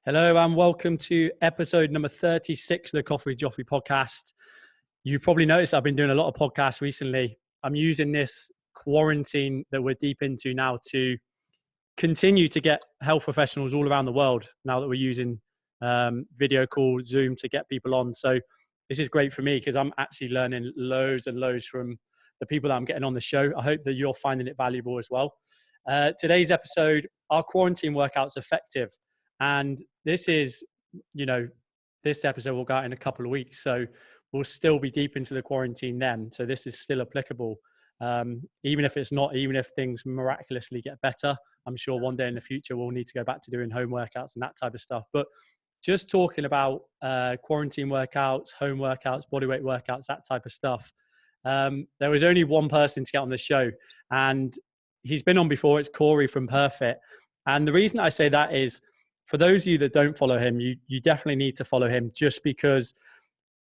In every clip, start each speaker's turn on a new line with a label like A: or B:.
A: Hello and welcome to episode number 36 of the Coffee with Joffrey podcast. You probably noticed I've been doing a lot of podcasts recently. I'm using this quarantine that we're deep into now to continue to get health professionals all around the world now that we're using video call, Zoom to get people on. So this is great for me because I'm actually learning loads and loads from the people that I'm getting on the show. I hope that you're finding it valuable as well. Today's episode, are quarantine workouts effective? And this is, this episode will go out in a couple of weeks. So we'll still be deep into the quarantine then. So this is still applicable. Even if it's not, even if things miraculously get better, I'm sure one day in the future we'll need to go back to doing home workouts and that type of stuff. But just talking about quarantine workouts, home workouts, bodyweight workouts, that type of stuff. There was only one person to get on the show, and he's been on before. It's Kori from Perfect. And the reason I say that is, for those of you that don't follow him, you definitely need to follow him, just because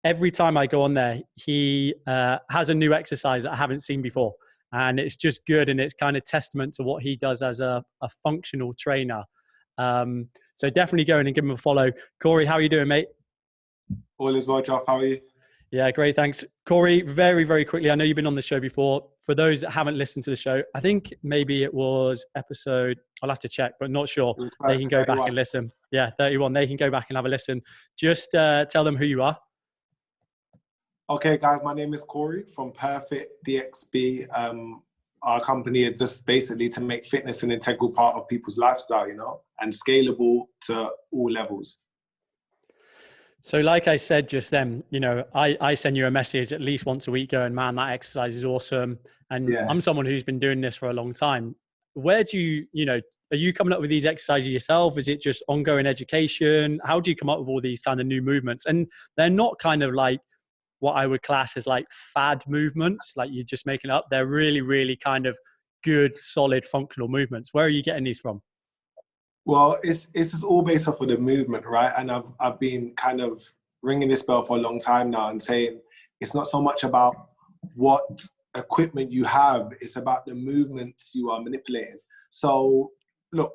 A: every time I go on there, he has a new exercise that I haven't seen before. And it's just good. And it's kind of testament to what he does as a functional trainer. So definitely go in and give him a follow. Kori, how are you doing, mate?
B: All is well, Joff. How are you?
A: Yeah, great. Thanks. Kori, very, very quickly, I know you've been on the show before. For those that haven't listened to the show, I think maybe it was episode, I'll have to check, but not sure. They can go 31. Back and listen. Yeah, 31. They can go back and have a listen. Just tell them who you are.
B: Okay, guys, my name is Kori from Perfect DXB. Our company is just basically to make fitness an integral part of people's lifestyle, and scalable to all levels.
A: So like I said just then, I send you a message at least once a week going, man, that exercise is awesome. And yeah. I'm someone who's been doing this for a long time. Where do are you coming up with these exercises yourself? Is it just ongoing education? How do you come up with all these kind of new movements? And they're not kind of like what I would class as like fad movements, like you're just making up. They're really, really kind of good, solid, functional movements. Where are you getting these from?
B: Well, it's just all based off of the movement, right? And I've been kind of ringing this bell for a long time now and saying it's not so much about what equipment you have, it's about the movements you are manipulating. So look,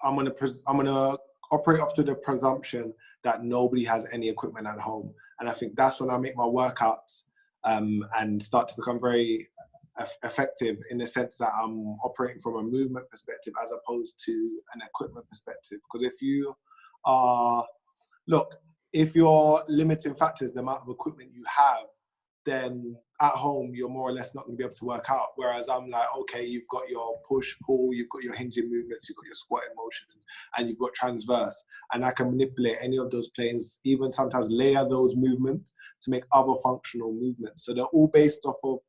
B: I'm gonna operate off to the presumption that nobody has any equipment at home. And I think that's when I make my workouts and start to become very effective, in the sense that I'm operating from a movement perspective as opposed to an equipment perspective. Because if your limiting factor is the amount of equipment you have, then at home you're more or less not going to be able to work out. Whereas I'm like, okay, you've got your push, pull, you've got your hinging movements, you've got your squatting motions, and you've got transverse, and I can manipulate any of those planes, even sometimes layer those movements to make other functional movements. So they're all based off of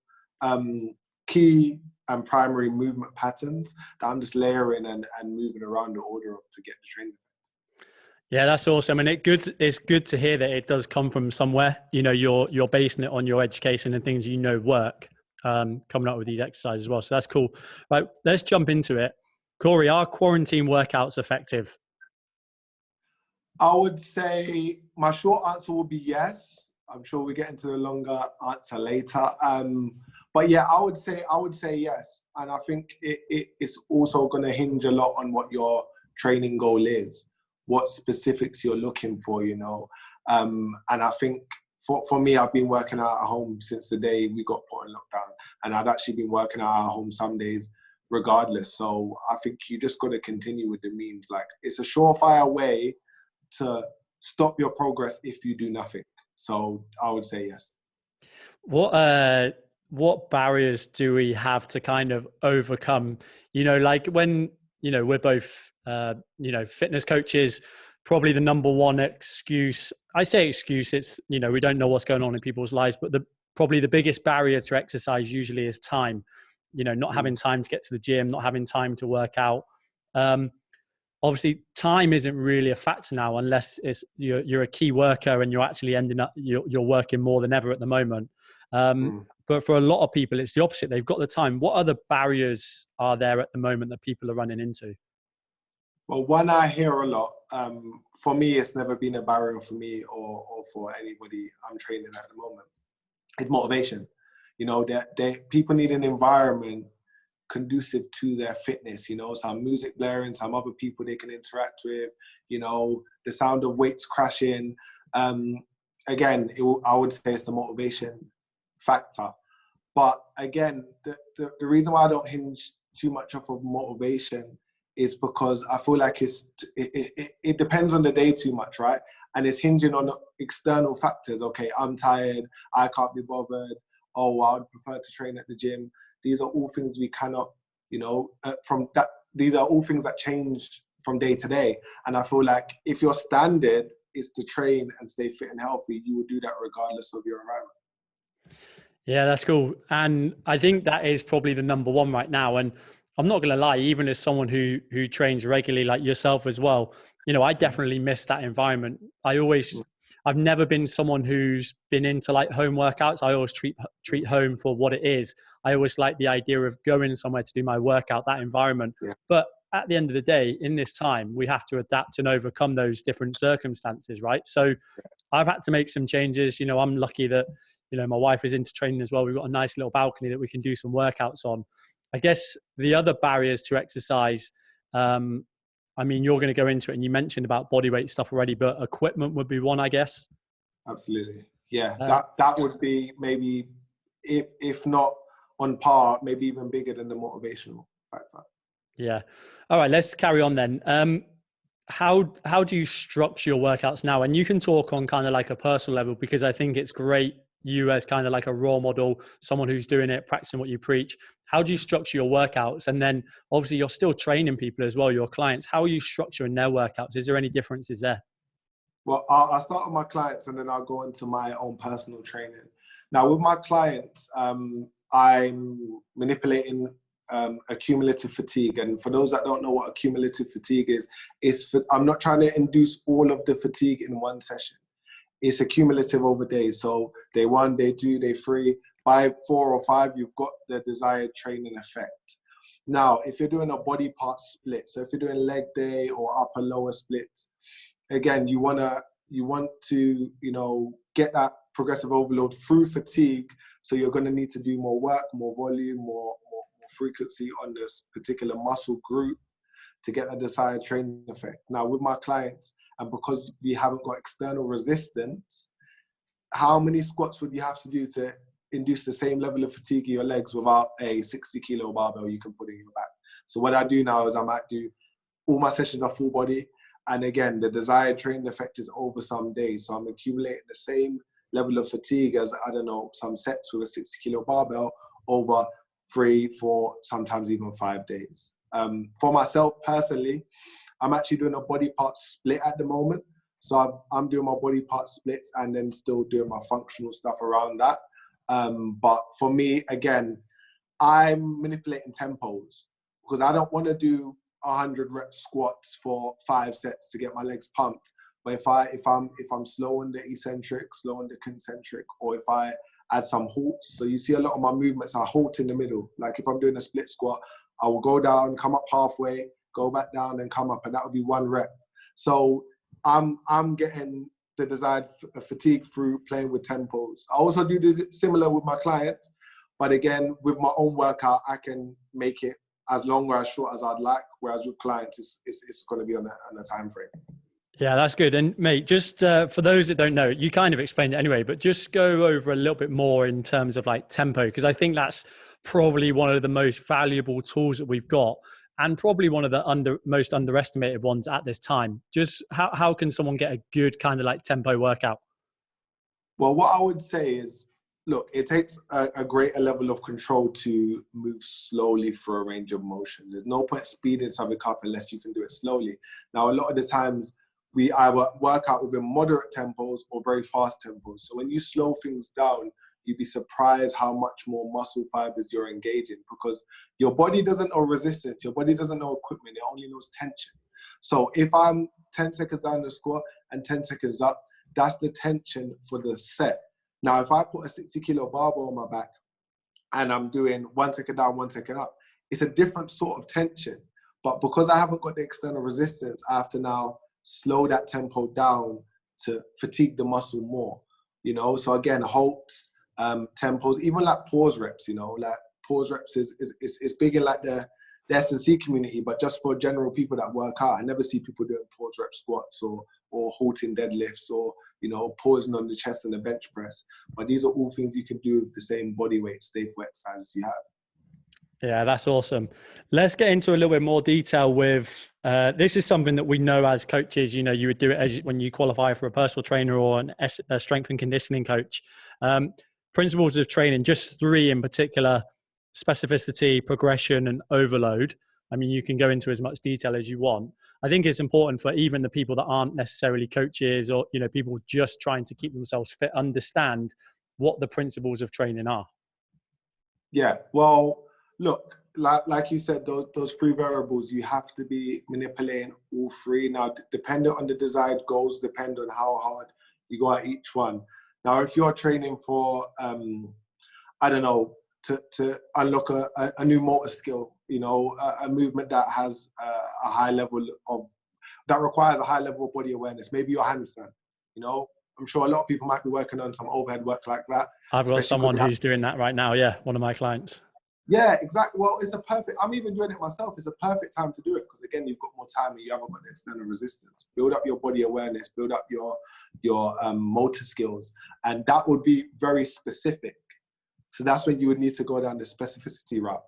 B: key and primary movement patterns that I'm just layering and moving around the order of to get the training effect.
A: Yeah, that's awesome. And it's good to hear that it does come from somewhere. You're basing it on your education and things work, coming up with these exercises as well. So that's cool. Right, let's jump into it. Kori, are quarantine workouts effective?
B: I would say my short answer will be yes. I'm sure we'll get into the longer answer later. But yeah, I would say yes. And I think it's also going to hinge a lot on what your training goal is, what specifics you're looking for, And I think for me, I've been working out at home since the day we got put in lockdown. And I'd actually been working out at home some days regardless. So I think you just got to continue with the means. Like, it's a surefire way to stop your progress if you do nothing. So I would say yes.
A: What barriers do we have to kind of overcome? Like when, we're both, fitness coaches, probably the number one excuse, I say excuse, it's, we don't know what's going on in people's lives, but probably the biggest barrier to exercise usually is time, not having time to get to the gym, not having time to work out. Obviously time isn't really a factor now, unless you're a key worker and you're actually you're working more than ever at the moment. But for a lot of people, it's the opposite. They've got the time. What other barriers are there at the moment that people are running into?
B: Well, one I hear a lot, for me, it's never been a barrier for me or for anybody I'm training at the moment. It's motivation. People need an environment conducive to their fitness, you know, some music blaring, some other people they can interact with, you know, the sound of weights crashing. Again, I would say it's the motivation factor. But again, the reason why I don't hinge too much off of motivation is because I feel like it depends on the day too much, right? And it's hinging on external factors. Okay, I'm tired, I can't be bothered. Oh, I would prefer to train at the gym. These are all things we cannot, you know, these are all things that change from day to day. And I feel like if your standard is to train and stay fit and healthy, you will do that regardless of your environment.
A: Yeah, that's cool. And I think that is probably the number one right now. And I'm not going to lie, even as someone who trains regularly like yourself as well, you know, I definitely miss that environment. I've never been someone who's been into like home workouts. I always treat home for what it is. I always like the idea of going somewhere to do my workout, that environment. Yeah. But at the end of the day, in this time, we have to adapt and overcome those different circumstances, right? So I've had to make some changes. You know, I'm lucky that, you know, my wife is into training as well. We've got a nice little balcony that we can do some workouts on. I guess the other barriers to exercise, I mean, you're going to go into it and you mentioned about bodyweight stuff already, but equipment would be one, I guess.
B: Absolutely. Yeah, that would be maybe, if not on par, maybe even bigger than the motivational factor.
A: Yeah. All right, let's carry on then. How do you structure your workouts now? And you can talk on kind of like a personal level, because I think it's great, you as kind of like a role model, someone who's doing it, practicing what you preach. How do you structure your workouts? And then obviously you're still training people as well, your clients. How are you structuring their workouts? Is there any differences there?
B: Well, I'll start with my clients and then I'll go into my own personal training. Now with my clients, I'm manipulating accumulative fatigue. And for those that don't know what accumulative fatigue is, I'm not trying to induce all of the fatigue in one session. It's accumulative over days. So day 1, day 2, day 3, by 4 or 5, you've got the desired training effect. Now, if you're doing a body part split, so if you're doing leg day or upper lower splits, again, you want to, you know, get that progressive overload through fatigue. So you're going to need to do more work, more volume, more frequency on this particular muscle group to get that desired training effect. Now, with my clients, and because we haven't got external resistance, how many squats would you have to do to induce the same level of fatigue in your legs without a 60 kilo barbell you can put in your back? So what I do now is I might do, all my sessions are full body. And again, the desired training effect is over some days. So I'm accumulating the same level of fatigue as, I don't know, some sets with a 60 kilo barbell over 3, 4, sometimes even 5 days. For myself personally, I'm actually doing a body part split at the moment. So I'm doing my body part splits and then still doing my functional stuff around that. But for me, again, I'm manipulating tempos because I don't want to do 100 rep squats for 5 sets to get my legs pumped. But if I'm slow on the eccentric, slow on the concentric, or if I add some halts, so you see a lot of my movements are halt in the middle. Like if I'm doing a split squat, I will go down, come up halfway, go back down and come up, and that would be 1 rep. So I'm getting the desired fatigue through playing with tempos. I also do this similar with my clients, but again, with my own workout, I can make it as long or as short as I'd like, whereas with clients, it's going to be on a time frame.
A: Yeah, that's good. And mate, just for those that don't know, you kind of explained it anyway, but just go over a little bit more in terms of like tempo, because I think that's probably one of the most valuable tools that we've got, and probably one of the most underestimated ones at this time. Just how can someone get a good kind of like tempo workout?
B: Well, what I would say is, look, it takes a greater level of control to move slowly through a range of motion. There's no point speeding something up unless you can do it slowly. Now, a lot of the times we either work out within moderate tempos or very fast tempos. So when you slow things down, you'd be surprised how much more muscle fibers you're engaging, because your body doesn't know resistance, your body doesn't know equipment, it only knows tension. So if I'm 10 seconds down the squat and 10 seconds up, that's the tension for the set. Now, if I put a 60 kilo barbell on my back and I'm doing 1 second down, 1 second up, it's a different sort of tension. But because I haven't got the external resistance, I have to now slow that tempo down to fatigue the muscle more, you know? So again, halts, tempos, even like pause reps, you know, like pause reps is big in like the S&C community, but just for general people that work out, I never see people doing pause rep squats or halting deadlifts or, you know, pausing on the chest and the bench press. But these are all things you can do with the same body weight, staple exercises you have.
A: Yeah, that's awesome. Let's get into a little bit more detail with, this is something that we know as coaches, you know, you would do it as when you qualify for a personal trainer or a strength and conditioning coach. Principles of training, just 3 in particular: specificity, progression, and overload. I mean, you can go into as much detail as you want. I think it's important for even the people that aren't necessarily coaches or, you know, people just trying to keep themselves fit, understand what the principles of training are.
B: Yeah, well, look, like you said, those 3 variables, you have to be manipulating all 3. Now, depending on the desired goals, depend on how hard you go at each one. Now, if you're training for, I don't know, to unlock a new motor skill, you know, a movement that has a high level of, that requires a high level of body awareness, maybe your handstand, you know, I'm sure a lot of people might be working on some overhead work like that.
A: I've got someone who's doing that right now. Yeah, one of my clients.
B: Yeah, exactly. Well, it's a perfect, I'm even doing it myself. It's a perfect time to do it because, again, you've got more time and you haven't got the external resistance. Build up your body awareness, build up your motor skills, and that would be very specific. So that's when you would need to go down the specificity route,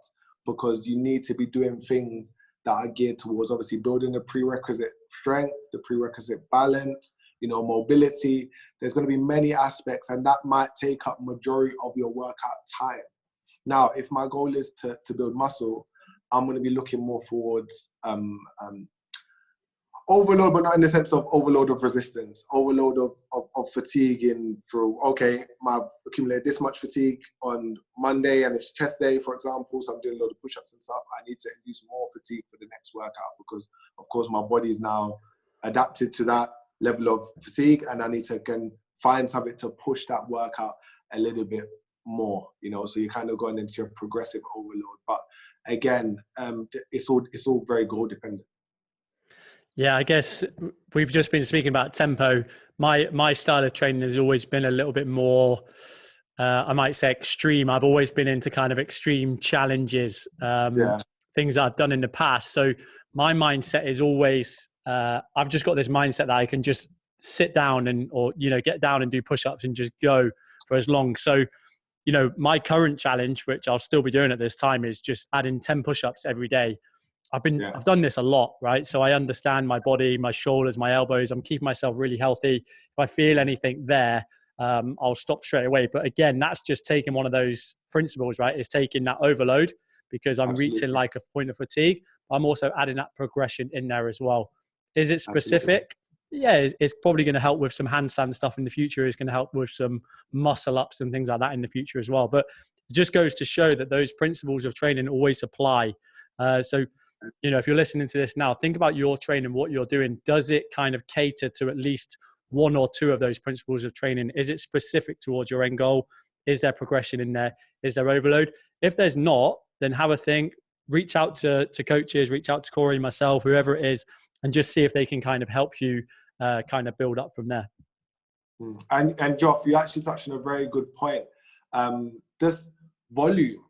B: because you need to be doing things that are geared towards obviously building the prerequisite strength, the prerequisite balance, you know, mobility. There's going to be many aspects, and that might take up majority of your workout time. Now, if my goal is to build muscle, I'm going to be looking more towards overload, but not in the sense of overload of resistance, overload of fatiguing through, okay, I've accumulated this much fatigue on Monday and it's chest day, for example, so I'm doing a load of push-ups and stuff. I need to induce more fatigue for the next workout because, of course, my body is now adapted to that level of fatigue, and I need to again find something to push that workout a little bit more, you know, so you're kind of going into your progressive overload. But again, it's all very goal dependent.
A: Yeah, I guess we've just been speaking about tempo. My style of training has always been a little bit more, I might say, extreme. I've always been into kind of extreme challenges, things that I've done in the past. So my mindset is always, I've just got this mindset that I can just sit down or, you know, get down and do push-ups and just go for as long. So, you know, my current challenge, which I'll still be doing at this time, is just adding 10 push-ups every day. I've done this a lot, right? So I understand my body, my shoulders, my elbows. I'm keeping myself really healthy. If I feel anything there, I'll stop straight away. But again, that's just taking one of those principles, right? It's taking that overload because I'm reaching like a point of fatigue. I'm also adding that progression in there as well. Is it specific? Yeah, it's probably going to help with some handstand stuff in the future. It's going to help with some muscle ups and things like that in the future as well. But it just goes to show that those principles of training always apply. So, you know, if you're listening to this now, think about your training, what you're doing. Does it kind of cater to at least 1 or 2 of those principles of training? Is it specific towards your end goal? Is there progression in there? Is there overload? If there's not, then have a think, reach out to coaches, reach out to Kori, myself, whoever it is, and just see if they can kind of help you kind of build up from there.
B: And Joff, you actually touched on a very good point. This volume,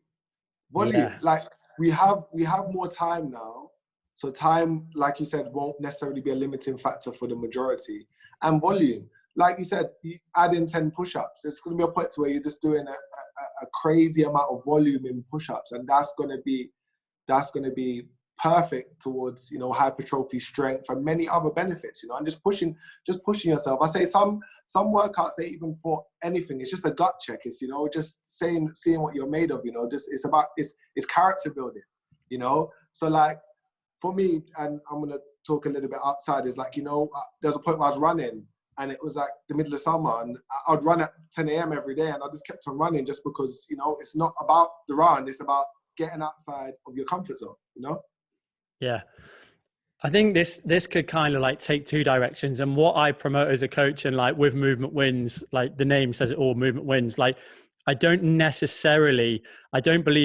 B: like we have more time now. So time, like you said, won't necessarily be a limiting factor for the majority. And volume, like you said, you add in 10 push-ups. It's going to be a point to where you're just doing a crazy amount of volume in push-ups, and that's going to be perfect towards, you know, hypertrophy, strength, and many other benefits, you know, and just pushing yourself. I say some workouts, they even for anything, it's just a gut check. It's, you know, just seeing what you're made of, you know, just it's about it's character building, you know. So like for me, and I'm gonna talk a little bit outside, is like, you know, there's a point where I was running and it was like the middle of summer and I'd run at 10 a.m. every day, and I just kept on running just because, you know, it's not about the run, it's about getting outside of your comfort zone, you know.
A: Yeah. I think this could kind of like take 2 directions. And what I promote as a coach, and like with Movement Wins, like the name says it all, Movement Wins. Like I don't believe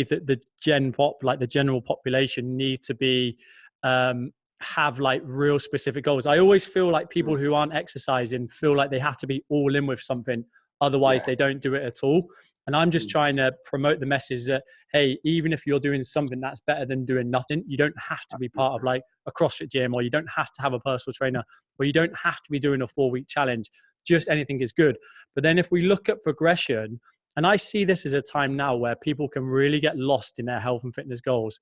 A: that the general population need to be, have like real specific goals. I always feel like people who aren't exercising feel like they have to be all in with something. Otherwise they don't do it at all. And I'm just trying to promote the message that, hey, even if you're doing something that's better than doing nothing, you don't have to be part of like a CrossFit gym, or you don't have to have a personal trainer, or you don't have to be doing a 4-week challenge. Just anything is good. But then if we look at progression, and I see this as a time now where people can really get lost in their health and fitness goals.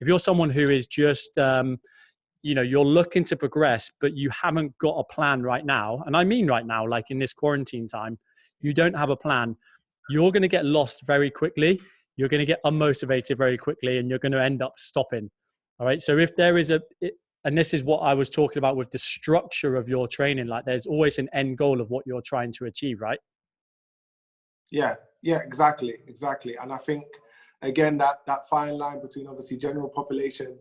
A: If you're someone who is just, you're looking to progress, but you haven't got a plan right now. And I mean right now, like in this quarantine time, you don't have a plan. You're going to get lost very quickly. You're going to get unmotivated very quickly, and you're going to end up stopping. All right. So if there is and this is what I was talking about with the structure of your training, like there's always an end goal of what you're trying to achieve, right?
B: Yeah, exactly. And I think, again, that fine line between obviously general population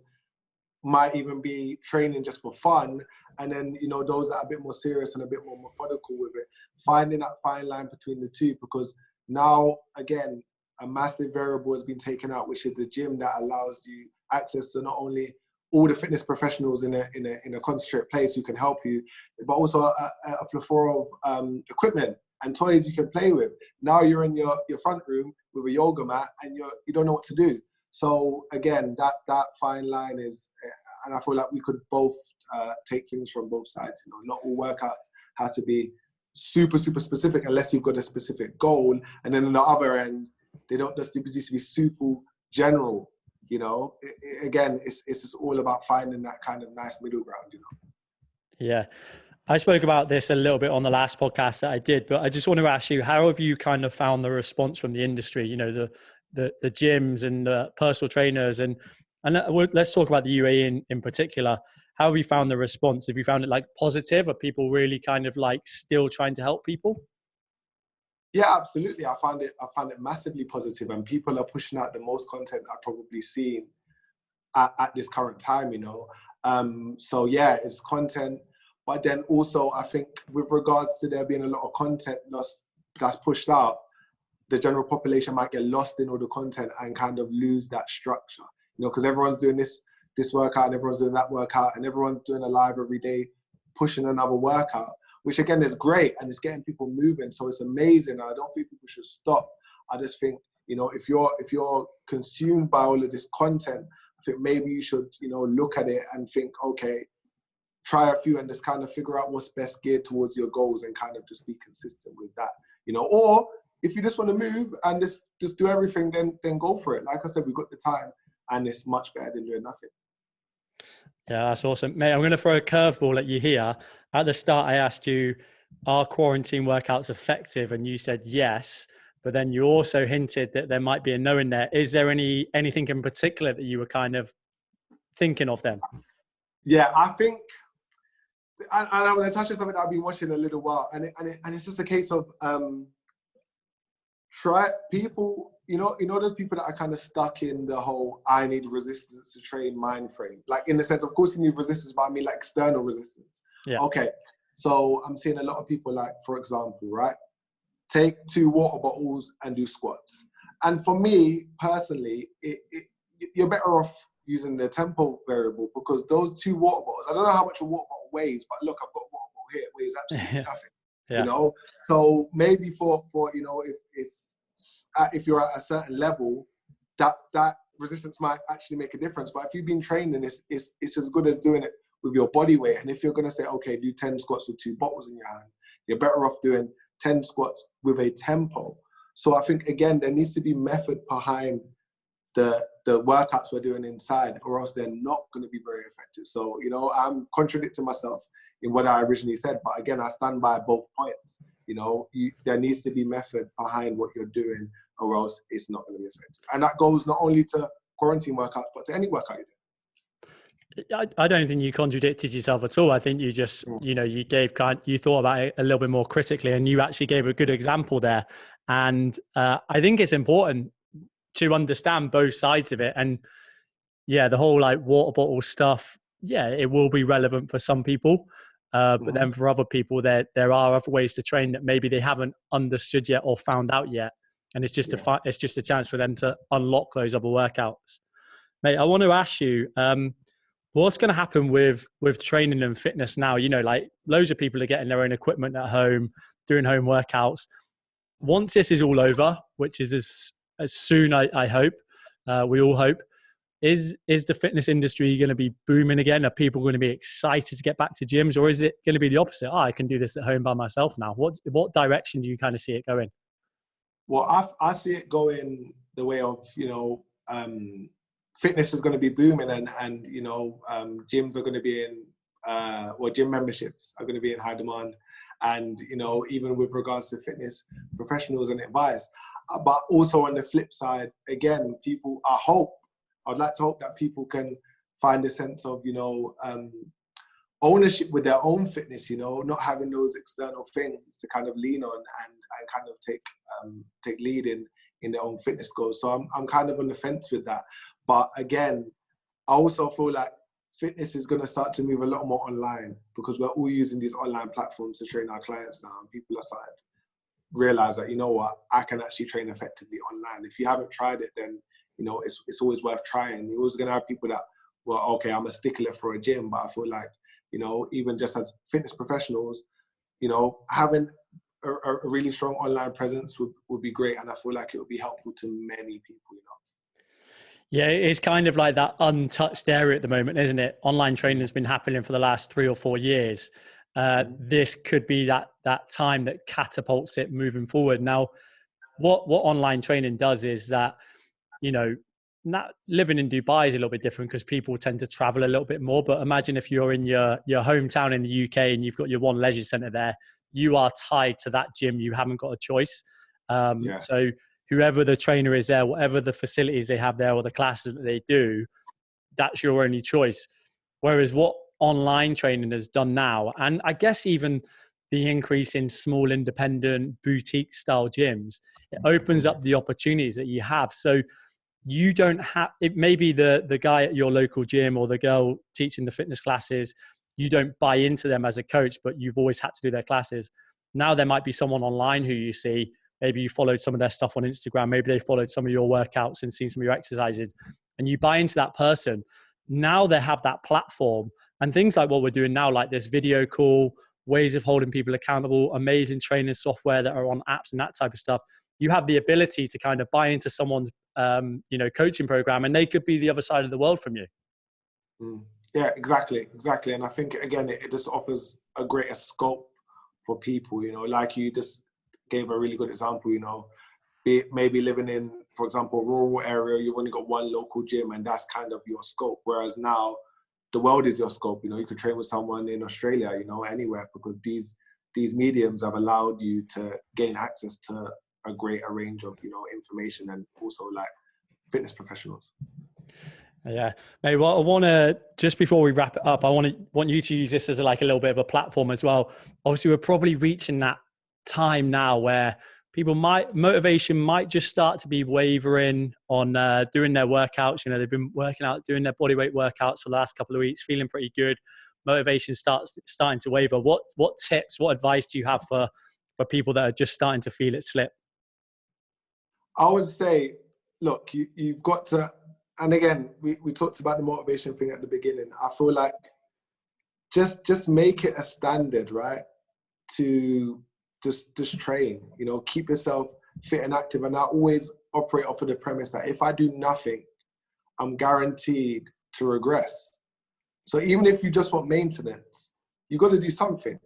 B: might even be training just for fun, and then those that are a bit more serious and a bit more methodical with it, finding that fine line between the two, because now again a massive variable has been taken out, which is the gym, that allows you access to not only all the fitness professionals in a concentrated place who can help you, but also a plethora of equipment and toys you can play with. Now you're in your front room with a yoga mat and you don't know what to do. So again, that fine line is, and I feel like we could both take things from both sides. Not all workouts have to be super, super specific unless you've got a specific goal. And then on the other end, they don't just need to be super general. Again, it's just all about finding that kind of nice middle ground.
A: Yeah. I spoke about this a little bit on the last podcast that I did, but I just want to ask you, how have you kind of found the response from the industry, the gyms and the personal trainers, and let's talk about the UAE in particular. How have you found the response? Have you found it like positive? Are people really kind of like still trying to help people?
B: Yeah, absolutely. I found it massively positive, and people are pushing out the most content I've probably seen at this current time, So yeah, it's content. But then also, I think with regards to there being a lot of content that's pushed out, the general population might get lost in all the content and kind of lose that structure, because everyone's doing this workout and everyone's doing that workout and everyone's doing a live every day, pushing another workout, which again is great and it's getting people moving. So it's amazing. I don't think people should stop. I just think, if you're consumed by all of this content, I think maybe you should, look at it and think, okay, try a few and just kind of figure out what's best geared towards your goals and kind of just be consistent with that, or if you just want to move and just do everything, then go for it. Like I said, we've got the time and it's much better than doing nothing.
A: Yeah, that's awesome. Mate, I'm going to throw a curveball at you here. At the start, I asked you, are quarantine workouts effective? And you said yes, but then you also hinted that there might be a no in there. Is there anything in particular that you were kind of thinking of then?
B: Yeah, I think, and I'm going to touch on something that I've been watching a little while, and it's just a case of try people, those people that are kind of stuck in the whole I need resistance to train mind frame. Like in the sense, of course you need resistance, but I mean like external resistance. Yeah. Okay, so I'm seeing a lot of people, like, for example, right? Take 2 water bottles and do squats. And for me personally, you're better off using the tempo variable, because those 2 water bottles, I don't know how much a water bottle weighs, but look, I've got a water bottle here, it weighs absolutely nothing. Yeah. So maybe for if you're at a certain level, that resistance might actually make a difference. But if you've been training, it's as good as doing it with your body weight. And if you're going to say, okay, do 10 squats with 2 bottles in your hand, you're better off doing 10 squats with a tempo. So I think, again, there needs to be method behind the workouts we're doing inside, or else they're not going to be very effective. So, I'm contradicting myself in what I originally said, but again, I stand by both points. There needs to be method behind what you're doing, or else it's not going to be effective. And that goes not only to quarantine workouts, but to any workout you do.
A: I don't think you contradicted yourself at all. I think you just, you thought about it a little bit more critically, and you actually gave a good example there. And I think it's important to understand both sides of it. And yeah, the whole like water bottle stuff, yeah, it will be relevant for some people. But then for other people, there are other ways to train that maybe they haven't understood yet or found out yet. And it's just a chance for them to unlock those other workouts. Mate, I want to ask you, what's going to happen with training and fitness now? Like loads of people are getting their own equipment at home, doing home workouts. once this is all over, which is as soon, I hope, we all hope, is the fitness industry going to be booming again? Are people going to be excited to get back to gyms, or is it going to be the opposite? I can do this at home by myself now. What direction do you kind of see it going?
B: Well, I see it going the way of, fitness is going to be booming, and gyms are going to be in, gym memberships are going to be in high demand. And, even with regards to fitness professionals and advice, but also on the flip side, again, I'd like to hope that people can find a sense of, ownership with their own fitness, not having those external things to kind of lean on and kind of take lead in their own fitness goals. So I'm kind of on the fence with that. But again, I also feel like fitness is going to start to move a lot more online, because we're all using these online platforms to train our clients now, and people are starting to realize that, I can actually train effectively online. If you haven't tried it, then it's always worth trying. You're always going to have people that, well, okay, I'm a stickler for a gym, but I feel like, even just as fitness professionals, having a really strong online presence would be great. And I feel like it would be helpful to many people,
A: Yeah, it's kind of like that untouched area at the moment, isn't it? Online training has been happening for the last 3 or 4 years. This could be that time that catapults it moving forward. Now, what online training does is that, not living in Dubai is a little bit different because people tend to travel a little bit more. But imagine if you're in your hometown in the UK and you've got your one leisure centre there, you are tied to that gym. You haven't got a choice. So whoever the trainer is there, whatever the facilities they have there or the classes that they do, that's your only choice. Whereas what online training has done now, and I guess even the increase in small independent boutique style gyms, it opens up the opportunities that you have. So you don't have, it may be the guy at your local gym or the girl teaching the fitness classes, you don't buy into them as a coach, but you've always had to do their classes. Now there might be someone online who you see, maybe you followed some of their stuff on Instagram, maybe they followed some of your workouts and seen some of your exercises, and you buy into that person. Now they have that platform, and things like what we're doing now, like this video call, ways of holding people accountable, amazing training software that are on apps and that type of stuff. You have the ability to kind of buy into someone's coaching program, and they could be the other side of the world from you.
B: Yeah, exactly. And I think, again, it just offers a greater scope for people, like you just gave a really good example, maybe living in, for example, a rural area, you've only got one local gym and that's kind of your scope. Whereas now the world is your scope. You could train with someone in Australia, anywhere, because these mediums have allowed you to gain access to a greater range of, information, and also like fitness professionals.
A: Yeah, mate. Well, I want to, just before we wrap it up, I want you to use this as a little bit of a platform as well. Obviously, we're probably reaching that time now where motivation might just start to be wavering on doing their workouts. They've been working out, doing their bodyweight workouts for the last couple of weeks, feeling pretty good. Motivation starting to waver. What tips, what advice do you have for people that are just starting to feel it slip?
B: I would say, look, you've got to, and again, we talked about the motivation thing at the beginning. I feel like just make it a standard, right? To just train, keep yourself fit and active. And I always operate off of the premise that if I do nothing, I'm guaranteed to regress. So even if you just want maintenance, you got to do something,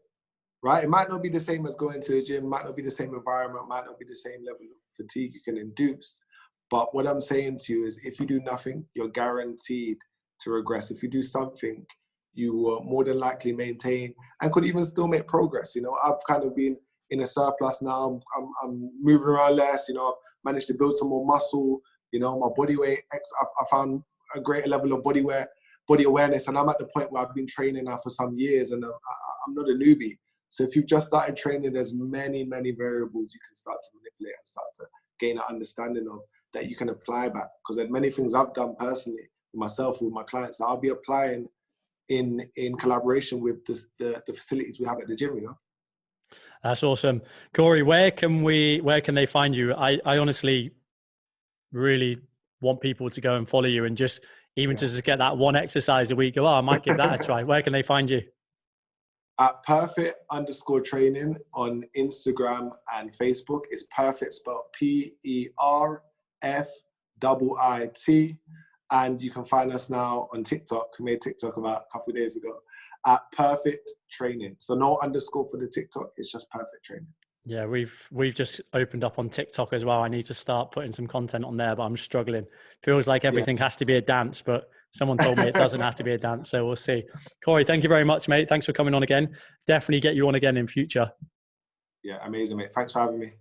B: right? It might not be the same as going to the gym, might not be the same environment, might not be the same level of fatigue you can induce. But what I'm saying to you is, if you do nothing, you're guaranteed to regress. If you do something, you will more than likely maintain and could even still make progress. I've kind of been in a surplus now. I'm moving around less. I've managed to build some more muscle. My body weight, I found a greater level of body awareness, and I'm at the point where I've been training now for some years, and I'm not a newbie. So if you've just started training, there's many, many variables you can start to manipulate and start to gain an understanding of that you can apply back. Because there's many things I've done personally with myself, with my clients, that I'll be applying in collaboration with the facilities we have at the gym.
A: That's awesome. Kori, where can they find you? I honestly really want people to go and follow you, and just even to just get that one exercise a week, go, I might give that a try. Where can they find you?
B: At perfect_training on Instagram and Facebook. It's perfect spelled PERFIIT. And you can find us now on TikTok. We made TikTok about a couple of days ago at perfect training. So no underscore for the TikTok. It's just perfect training.
A: Yeah, we've just opened up on TikTok as well. I need to start putting some content on there, but I'm struggling. Feels like everything has to be a dance, but someone told me it doesn't have to be a dance. So we'll see. Kori, thank you very much, mate. Thanks for coming on again. Definitely get you on again in future.
B: Yeah, amazing, mate. Thanks for having me.